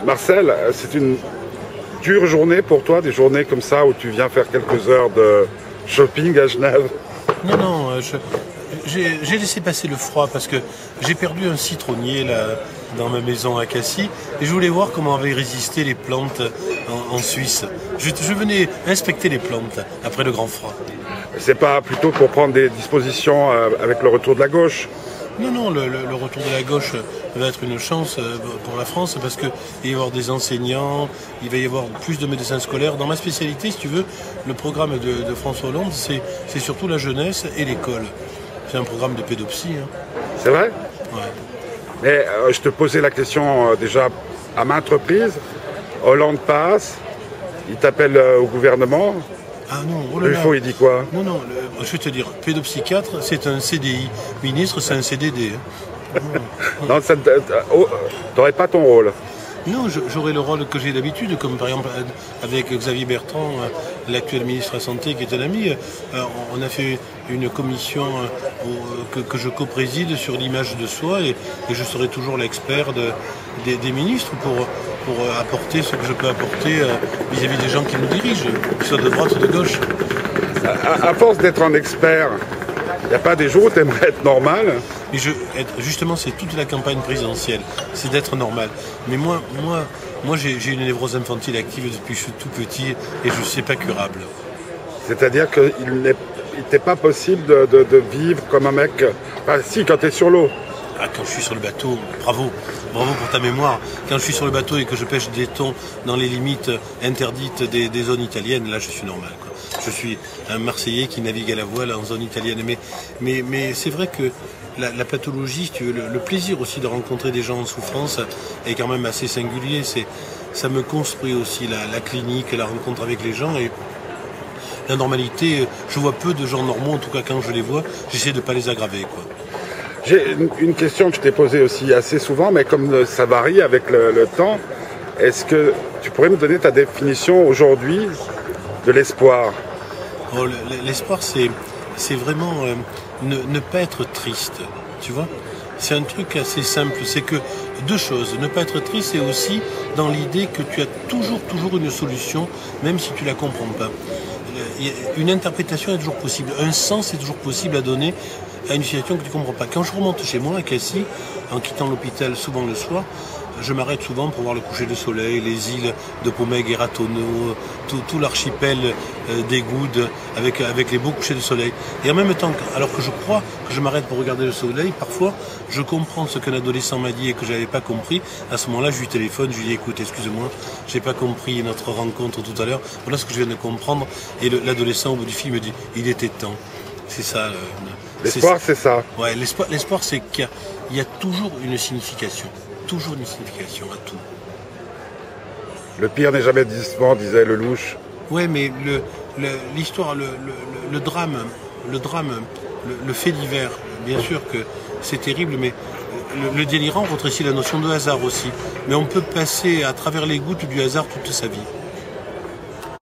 Marcel, c'est une dure journée pour toi, des journées comme ça où tu viens faire quelques heures de shopping à Genève? Non, non, j'ai laissé passer le froid parce que j'ai perdu un citronnier là, dans ma maison à Cassis et je voulais voir comment avaient résisté les plantes en Suisse. Je venais inspecter les plantes après le grand froid. C'est pas plutôt pour prendre des dispositions avec le retour de la gauche? Non, non, le retour de la gauche va être une chance pour la France parce qu'il va y avoir des enseignants, il va y avoir plus de médecins scolaires. Dans ma spécialité, si tu veux, le programme de François Hollande, c'est surtout la jeunesse et l'école. C'est un programme de pédopsie. Hein. C'est vrai? Ouais. Mais je te posais la question déjà à maintes reprises. Hollande passe, il t'appelle au gouvernement. Ah non, oh là là. Il dit quoi? Non, non, je vais te dire, pédopsychiatre, c'est un CDI. Ministre, c'est un CDD. Hein. Non, t'aurais pas ton rôle. Non, j'aurais le rôle que j'ai d'habitude, comme par exemple avec Xavier Bertrand, l'actuel ministre de la Santé, qui est un ami. On a fait une commission que je co-préside sur l'image de soi et je serai toujours l'expert des ministres pour apporter ce que je peux apporter vis-à-vis des gens qui nous dirigent, qu'ils soient de droite ou de gauche. À force d'être un expert, il n'y a pas des jours où tu aimerais être normal? Mais justement, c'est toute la campagne présidentielle, c'est d'être normal. Mais moi j'ai une névrose infantile active depuis que je suis tout petit et je ne sais pas curable. C'est-à-dire qu'il n'était pas possible de vivre comme un mec... Enfin, si, quand tu es sur l'eau. Ah, quand je suis sur le bateau, bravo pour ta mémoire. Quand je suis sur le bateau et que je pêche des thons dans les limites interdites des zones italiennes, là je suis normal, quoi. Je suis un Marseillais qui navigue à la voile en zone italienne. Mais c'est vrai que la pathologie, si tu veux, le plaisir aussi de rencontrer des gens en souffrance est quand même assez singulier. Ça me construit aussi la clinique, la rencontre avec les gens et la normalité. Je vois peu de gens normaux, en tout cas quand je les vois, j'essaie de ne pas les aggraver, quoi. J'ai une question que je t'ai posée aussi assez souvent, mais comme ça varie avec le temps, est-ce que tu pourrais me donner ta définition aujourd'hui de l'espoir? Oh, l'espoir, c'est vraiment ne pas être triste, tu vois. C'est un truc assez simple, c'est que deux choses. Ne pas être triste, c'est aussi dans l'idée que tu as toujours une solution, même si tu la comprends pas. Une interprétation est toujours possible, un sens est toujours possible à donner à une situation que tu ne comprends pas. Quand je remonte chez moi à Cassis, en quittant l'hôpital souvent le soir, je m'arrête souvent pour voir le coucher de soleil, les îles de Pomègue et Ratonneau, tout l'archipel des Goudes avec les beaux couchers de soleil. Et en même temps, alors que je crois que je m'arrête pour regarder le soleil, parfois je comprends ce qu'un adolescent m'a dit et que je n'avais pas compris. À ce moment-là, je lui téléphone, je lui dis écoute, excuse-moi, j'ai pas compris notre rencontre tout à l'heure. Voilà ce que je viens de comprendre. Et l'adolescent au bout du fil me dit il était temps. C'est ça. L'espoir, c'est ça. Ouais, l'espoir, c'est qu'il y a toujours une signification. Toujours une signification à tout. Le pire n'est jamais décevant, disait Lelouch. Ouais, mais l'histoire, le drame, le fait divers, bien sûr que c'est terrible, mais le délirant rentre ici la notion de hasard aussi. Mais on peut passer à travers les gouttes du hasard toute sa vie.